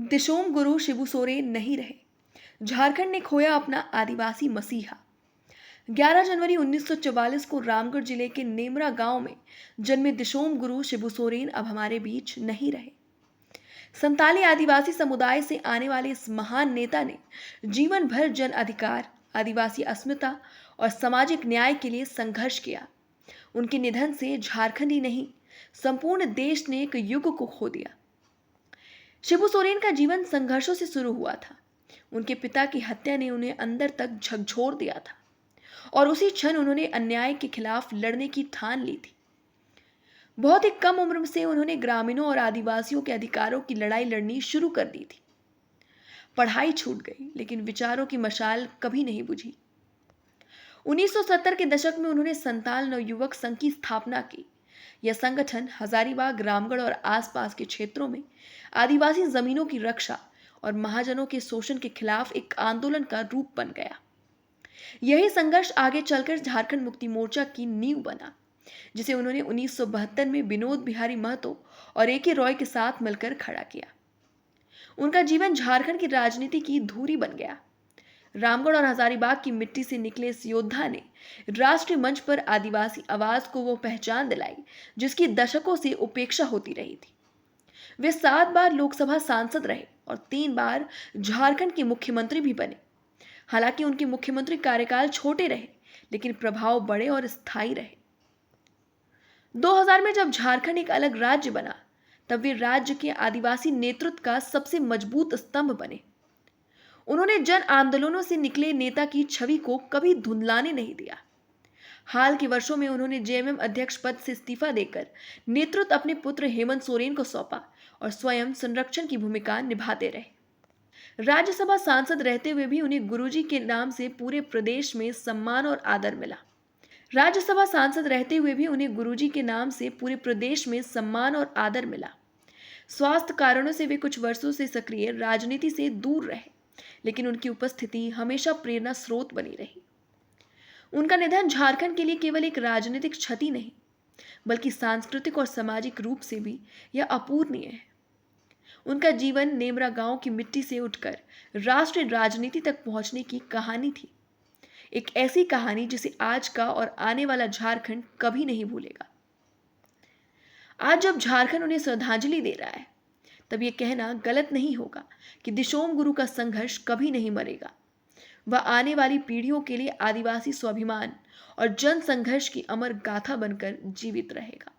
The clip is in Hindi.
दिशोम गुरु शिबू सोरेन नहीं रहे। झारखंड ने खोया अपना आदिवासी मसीहा। 11 जनवरी 1944 को रामगढ़ जिले के नेमरा गांव में जन्मे दिशोम गुरु शिबू सोरेन अब हमारे बीच नहीं रहे। संताली आदिवासी समुदाय से आने वाले इस महान नेता ने जीवन भर जन अधिकार, आदिवासी अस्मिता और सामाजिक न्याय के लिए संघर्ष किया। उनके निधन से झारखंड ही नहीं, संपूर्ण देश ने एक युग को खो दिया। शिबू सोरेन का जीवन संघर्षों से शुरू हुआ था। उनके पिता की हत्या ने उन्हें अंदर तक झकझोर दिया था और उसी क्षण उन्होंने अन्याय के खिलाफ लड़ने की ठान ली थी। बहुत ही कम उम्र से उन्होंने ग्रामीणों और आदिवासियों के अधिकारों की लड़ाई लड़नी शुरू कर दी थी। पढ़ाई छूट गई, लेकिन विचारों की मशाल कभी नहीं बुझी। 1970 के दशक में उन्होंने संताल नवयुवक संघ की स्थापना की। यह संगठन हजारीबाग, रामगढ़ और आसपास के क्षेत्रों में आदिवासी जमीनों की रक्षा और महाजनों के शोषण के खिलाफ एक आंदोलन का रूप बन गया। यही संघर्ष आगे चलकर झारखंड मुक्ति मोर्चा की नींव बना, जिसे उन्होंने 1972 में विनोद बिहारी महतो और ए.के. रॉय के साथ मिलकर खड़ा किया। उनका जीवन झारखंड की राजनीति की धूरी बन गया। रामगढ़ और हजारीबाग की मिट्टी से निकले इस योद्धा ने राष्ट्रीय मंच पर आदिवासी आवाज को वो पहचान दिलाई जिसकी दशकों से उपेक्षा होती रही थी। वे 7 बार लोकसभा सांसद रहे और 3 बार झारखंड के मुख्यमंत्री भी बने। हालांकि उनके मुख्यमंत्री कार्यकाल छोटे रहे, लेकिन प्रभाव बड़े और स्थायी रहे। 2000 में जब झारखंड एक अलग राज्य बना, तब वे राज्य के आदिवासी नेतृत्व का सबसे मजबूत स्तंभ बने। उन्होंने जन आंदोलनों से निकले नेता की छवि को कभी धुंधलाने नहीं दिया। हाल के वर्षों में उन्होंने जेएमएम अध्यक्ष पद से इस्तीफा देकर नेतृत्व अपने पुत्र हेमंत सोरेन को सौंपा और स्वयं संरक्षण की भूमिका निभाते रहे। राज्यसभा सांसद रहते हुए भी उन्हें गुरुजी के नाम से पूरे प्रदेश में सम्मान और आदर मिला। राज्यसभा सांसद रहते हुए भी उन्हें गुरुजी के नाम से पूरे प्रदेश में सम्मान और आदर मिला। स्वास्थ्य कारणों से वे कुछ वर्षों से सक्रिय राजनीति से दूर रहे, लेकिन उनकी उपस्थिति हमेशा प्रेरणा स्रोत बनी रही। उनका निधन झारखंड के लिए केवल एक राजनीतिक क्षति नहीं, बल्कि सांस्कृतिक और सामाजिक रूप से भी यह अपूरणीय है। उनका जीवन नेमरा गांव की मिट्टी से उठकर राष्ट्रीय राजनीति तक पहुंचने की कहानी थी। एक ऐसी कहानी जिसे आज का और आने वाला झारखंड कभी नहीं भूलेगा। आज जब झारखंड उन्हें श्रद्धांजलि दे रहा है, तब यह कहना गलत नहीं होगा कि दिशोम गुरु का संघर्ष कभी नहीं मरेगा। वह आने वाली पीढ़ियों के लिए आदिवासी स्वाभिमान और जन संघर्ष की अमर गाथा बनकर जीवित रहेगा।